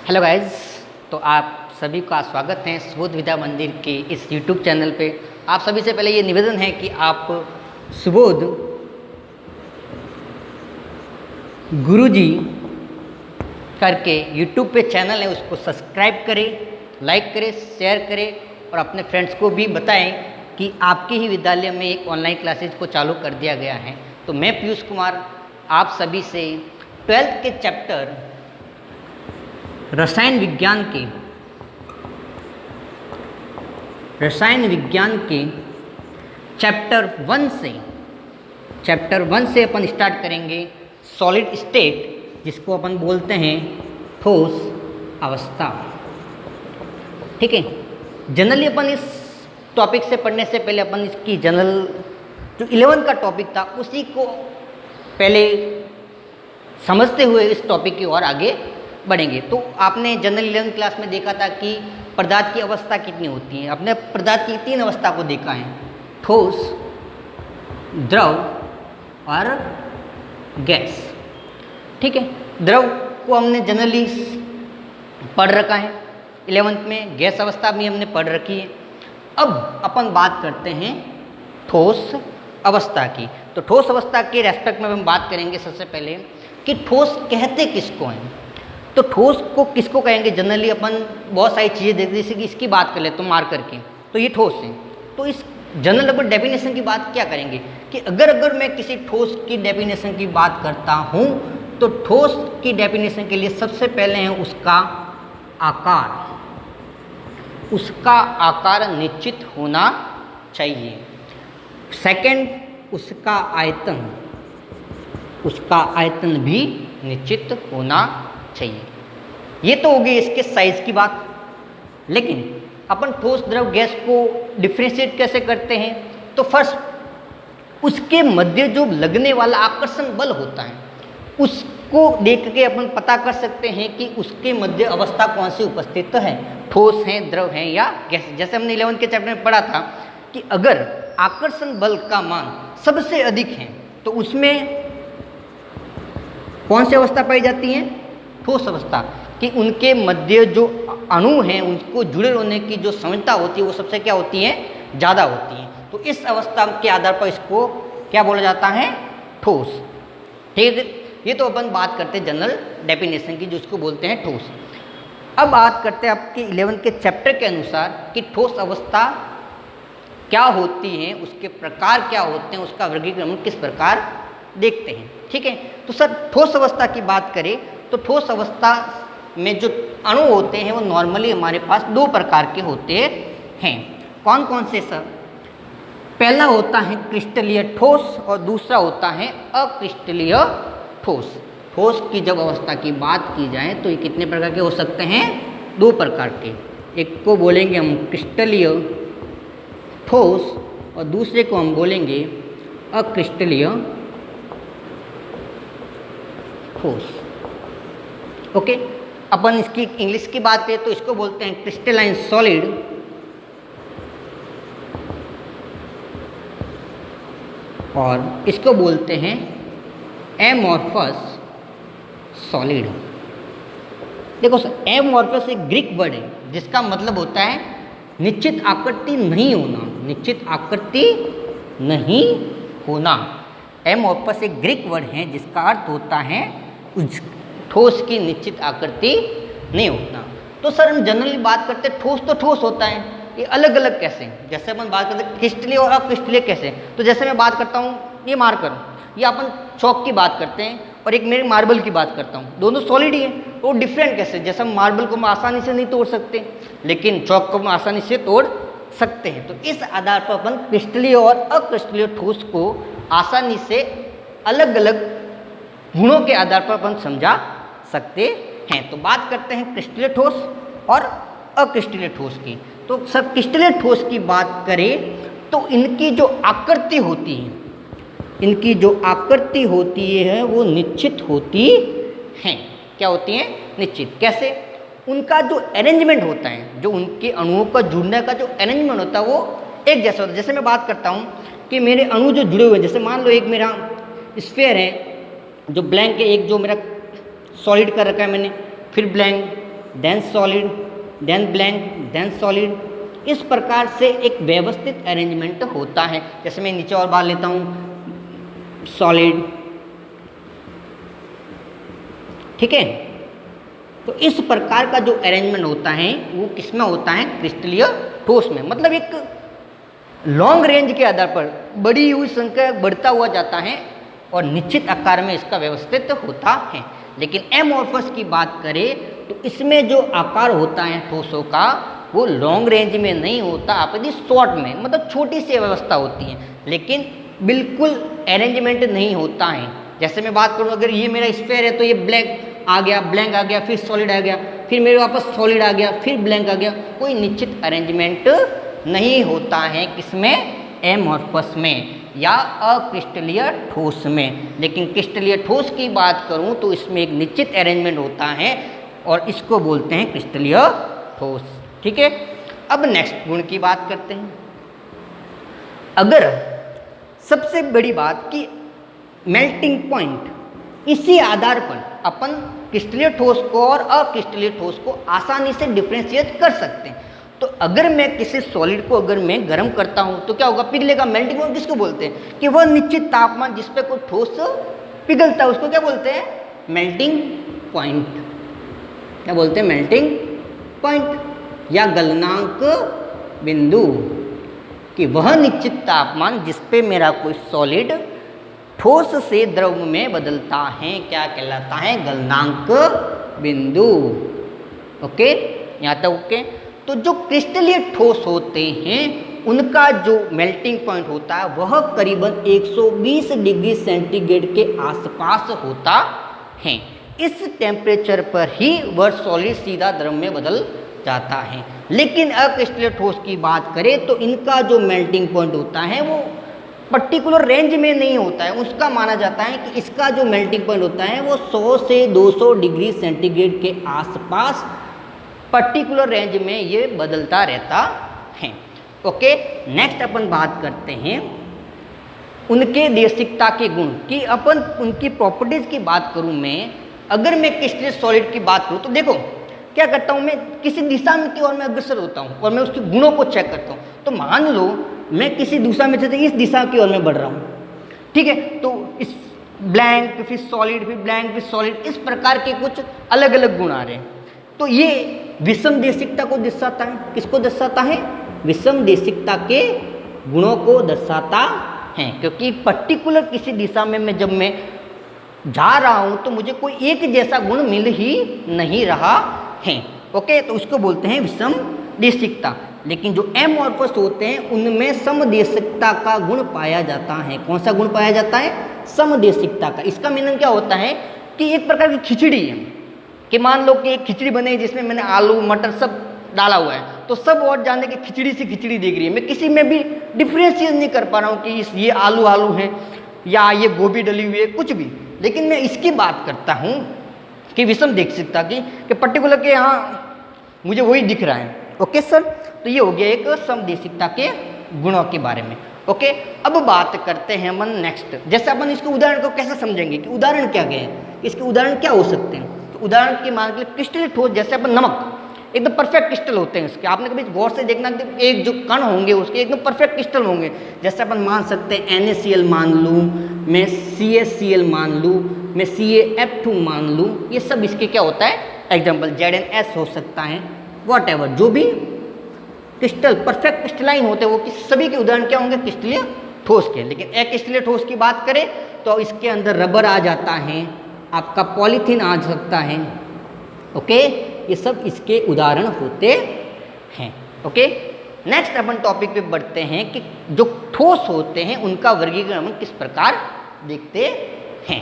Hello guys, तो आप सभी का स्वागत है सुबोध विद्या मंदिर के इस यूट्यूब चैनल पे। आप सभी से पहले ये निवेदन है कि आप सुबोध गुरुजी करके यूट्यूब पे चैनल है उसको सब्सक्राइब करें, लाइक करें, शेयर करें और अपने फ्रेंड्स को भी बताएं कि आपके ही विद्यालय में एक ऑनलाइन क्लासेज को चालू कर दिया गया है। तो मैं पीयूष कुमार आप सभी से 12th के चैप्टर रसायन विज्ञान के चैप्टर 1 से अपन स्टार्ट करेंगे। सॉलिड स्टेट, जिसको अपन बोलते हैं ठोस अवस्था। ठीक है, जनरली अपन इस टॉपिक से पढ़ने से पहले अपन इसकी जनरल जो 11th का टॉपिक था उसी को पहले समझते हुए इस टॉपिक की ओर आगे बढ़ेंगे। तो आपने जनरल 11th क्लास में देखा था कि पदार्थ की अवस्था कितनी होती है। आपने पदार्थ की 3 अवस्था को देखा है, ठोस, द्रव और गैस। ठीक है, द्रव को हमने जनरली पढ़ रखा है 11th में, गैस अवस्था भी हमने पढ़ रखी है। अब अपन बात करते हैं ठोस अवस्था की। तो ठोस अवस्था के रेस्पेक्ट में हम बात करेंगे सबसे पहले कि ठोस कहते किसको हैं। तो ठोस को किसको कहेंगे, जनरली अपन बहुत सारी चीज़ें देखते हैं, जैसे कि इसकी बात कर ले तो मार्कर की, तो ये ठोस है। तो इस जनरल अपन डेफिनेशन की बात क्या करेंगे कि अगर मैं किसी ठोस की डेफिनेशन की बात करता हूँ तो ठोस की डेफिनेशन के लिए सबसे पहले है उसका आकार निश्चित होना चाहिए। सेकंड, उसका आयतन भी निश्चित होना चाहिए। ये तो होगी इसके साइज की बात। लेकिन अपन ठोस, द्रव, गैस को डिफ्रेंशिएट कैसे करते हैं, तो फर्स्ट उसके मध्य जो लगने वाला आकर्षण बल होता है उसको देख के अपन पता कर सकते हैं कि उसके मध्य अवस्था कौन सी उपस्थित है, ठोस है, द्रव है या गैस। जैसे हमने 11th के चैप्टर में पढ़ा था कि अगर आकर्षण बल का मान सबसे अधिक है तो उसमें कौन सी अवस्था पाई जाती है, ठोस अवस्था, कि उनके मध्य जो अणु हैं उनको जुड़े होने की जो क्षमता होती है वो सबसे क्या होती है, ज़्यादा होती है। तो इस अवस्था के आधार पर इसको क्या बोला जाता है, ठोस। ठीक है, ये तो अपन बात करते हैं जनरल डेफिनेशन की, जिसको बोलते हैं ठोस। अब बात करते हैं आपके 11th के चैप्टर के अनुसार कि ठोस अवस्था क्या होती है, उसके प्रकार क्या होते हैं, उसका वर्गीकरण किस प्रकार देखते हैं। ठीक है, तो सर ठोस अवस्था की बात करें तो ठोस अवस्था में जो अणु होते हैं वो नॉर्मली हमारे पास 2 प्रकार के होते हैं। कौन कौन से सर? पहला होता है क्रिस्टलीय ठोस और दूसरा होता है अक्रिस्टलीय ठोस। ठोस की जब अवस्था की बात की जाए तो ये कितने प्रकार के हो सकते हैं, 2 प्रकार के। एक को बोलेंगे हम क्रिस्टलीय ठोस और दूसरे को हम बोलेंगे अक्रिस्टलीय ठोस। ओके, अपन इसकी इंग्लिश की बात करें तो इसको बोलते हैं क्रिस्टलाइन सॉलिड और इसको बोलते हैं एमॉर्फस सॉलिड। देखो सर, एमॉर्फस एक ग्रीक वर्ड है जिसका मतलब होता है निश्चित आकृति नहीं होना। एमॉर्फस एक ग्रीक वर्ड है जिसका अर्थ होता है ठोस की निश्चित आकृति नहीं होना। तो सर हम जनरली बात करते हैं ठोस तो ठोस होता है, ये अलग अलग कैसे? जैसे अपन बात करते हैं क्रिस्टलीय और अक्रिस्टलीय कैसे, तो जैसे मैं बात करता हूँ ये मार्कर, ये अपन चौक की बात करते हैं और एक मेरे मार्बल की बात करता हूँ, दोनों सॉलिड ही है, तो डिफरेंट कैसे? जैसे हम मार्बल को हम आसानी से नहीं तोड़ सकते लेकिन चौक को हम आसानी से तोड़ सकते हैं। तो इस आधार पर अपन क्रिस्टलीय और अक्रिस्टलीय ठोस को आसानी से अलग अलग गुणों के आधार पर अपन समझा सकते हैं। तो बात करते हैं क्रिस्टलीय ठोस और अक्रिस्टलीय ठोस की। तो सर क्रिस्टलीय ठोस की बात करें तो इनकी जो आकृति होती है वो निश्चित होती हैं। क्या होती हैं? निश्चित। कैसे? उनका जो अरेंजमेंट होता है, जो उनके अणुओं का जुड़ने का जो अरेंजमेंट होता है वो एक जैसा होता है। जैसे मैं बात करता हूँ कि मेरे अणु जो जुड़े हुए हैं, जैसे मान लो एक मेरा स्फीयर है जो ब्लैंक है, एक जो मेरा सॉलिड कर रखा है मैंने, फिर blank, then solid, then blank, then solid. इस प्रकार से एक व्यवस्थित अरेंजमेंट होता है। जैसे मैं नीचे और बात लेता हूँ, सॉलिड, ठीक है। तो इस प्रकार का जो अरेंजमेंट होता है वो किसमें होता है, क्रिस्टलीय ठोस में। मतलब एक लॉन्ग रेंज के आधार पर बड़ी हुई संख्या बढ़ता हुआ जाता है और निश्चित आकार में इसका व्यवस्थित होता है। लेकिन एमॉर्फस की बात करें तो इसमें जो आकार होता है ठोसों का वो लॉन्ग रेंज में नहीं होता, आपकी शॉर्ट में, मतलब छोटी सी व्यवस्था होती है, लेकिन बिल्कुल अरेंजमेंट नहीं होता है। जैसे मैं बात करूं, अगर ये मेरा स्फीयर है तो ये ब्लैंक आ गया, ब्लैंक आ गया, फिर सॉलिड आ गया, फिर मेरे वापस सॉलिड आ गया, फिर ब्लैंक आ गया। कोई निश्चित अरेंजमेंट नहीं होता है किसमें, एमॉर्फस में या अक्रिस्टलीय ठोस में। लेकिन क्रिस्टलीय ठोस की बात करूं तो इसमें एक निश्चित अरेंजमेंट होता है और इसको बोलते हैं क्रिस्टलीय ठोस, ठीक है। अब नेक्स्ट गुण की बात करते हैं। अगर सबसे बड़ी बात कि मेल्टिंग पॉइंट, इसी आधार पर अपन क्रिस्टलीय ठोस को और अक्रिस्टलीय ठोस को आसानी से डिफ्रेंशिएट कर सकते हैं। तो अगर मैं किसी सॉलिड को अगर मैं गर्म करता हूं तो क्या होगा, पिघलेगा। मेल्टिंग पॉइंट किसको बोलते हैं, कि वह निश्चित तापमान जिस पे कोई ठोस पिघलता है उसको क्या बोलते हैं, मेल्टिंग पॉइंट। क्या बोलते हैं, मेल्टिंग पॉइंट या गलनांक बिंदु, कि वह निश्चित तापमान जिस पे मेरा कोई सॉलिड ठोस से द्रव में बदलता है क्या कहलाता है, गलनांक बिंदु। ओके, यहाँ तक ओके। तो जो क्रिस्टलीय ठोस होते हैं उनका जो मेल्टिंग पॉइंट होता है वह करीबन 120 डिग्री सेंटीग्रेड के आसपास होता है। इस टेम्परेचर पर ही वह सॉलिड सीधा द्रव में बदल जाता है। लेकिन अक्रिस्टलीय ठोस की बात करें तो इनका जो मेल्टिंग पॉइंट होता है वो पर्टिकुलर रेंज में नहीं होता है। उसका माना जाता है कि इसका जो मेल्टिंग पॉइंट होता है वो 100 से 200 डिग्री सेंटीग्रेड के आसपास पर्टिकुलर रेंज में ये बदलता रहता है। ओके, नेक्स्ट अपन बात करते हैं उनके देशिकता के गुण की। अपन उनकी प्रॉपर्टीज की बात करूं मैं, अगर मैं क्रिस्टलीय सॉलिड की बात करूं तो देखो क्या करता हूं, मैं किसी दिशा में की ओर मैं अग्रसर होता हूं और मैं उसके गुणों को चेक करता हूं। तो मान लो मैं किसी दिशा में जैसे इस दिशा की ओर मैं बढ़ रहा हूं, ठीक है। तो इस ब्लैंक फिर सॉलिड फिर ब्लैंक फिर सॉलिड, इस प्रकार के कुछ अलग अलग गुण आ रहे हैं। तो ये विषम देशिकता को दर्शाता है। किसको दर्शाता है, विषम देशिकता के गुणों को दर्शाता है। क्योंकि पर्टिकुलर किसी दिशा में मैं जब मैं जा रहा हूं तो मुझे कोई एक जैसा गुण मिल ही नहीं रहा है। ओके, तो उसको बोलते हैं विषम देशिकता। लेकिन जो एमॉर्फस होते हैं उनमें समदेशिकता का गुण पाया जाता है। कौन सा गुण पाया जाता है, समदेशिकता का। इसका मीनिंग क्या होता है कि एक प्रकार की खिचड़ी है, कि मान लो कि एक खिचड़ी बनी जिसमें मैंने आलू मटर सब डाला हुआ है, तो सब और जाने की खिचड़ी से खिचड़ी दिख रही है। मैं किसी में भी डिफ्रेंशिएट नहीं कर पा रहा हूँ कि ये आलू है या ये गोभी डली हुई है, कुछ भी। लेकिन मैं इसकी बात करता हूँ कि विषम देशिकता की, कि पर्टिकुलर के यहाँ मुझे वही दिख रहा है। ओके सर, तो ये हो गया एक समदेशिकता के गुणों के बारे में। ओके, अब बात करते हैं अपन नेक्स्ट। जैसे अपन इसके उदाहरण को कैसे समझेंगे कि उदाहरण क्या गए हैं, इसके उदाहरण क्या हो सकते हैं। तो उदाहरण के मान के लिए क्रिस्टल ठोस, जैसे अपन नमक एकदम परफेक्ट क्रिस्टल होते हैं इसके। आपने कभी गौर से देखना कि एक जो कण होंगे उसके एकदम परफेक्ट क्रिस्टल होंगे। जैसे अपन मान सकते हैं NaCl मान लूँ, मैं CaCl मान लूँ, मैं CaF2 मान लूँ, ये सब इसके क्या होता है एग्जाम्पल। ZnS हो सकता है, वॉट एवर, जो भी क्रिस्टल परफेक्ट क्रिस्टलाइन होते हैं वो कि सभी के उदाहरण क्या होंगे, क्रिस्टलीय ठोस के। लेकिन अक्रिस्टलीय ठोस की बात करें तो इसके अंदर रबर आ जाता है, आपका पॉलीथीन आ सकता है। ओके, ये सब इसके उदाहरण होते हैं। ओके, नेक्स्ट अपन टॉपिक पे बढ़ते हैं कि जो ठोस होते हैं उनका वर्गीकरण किस प्रकार देखते हैं।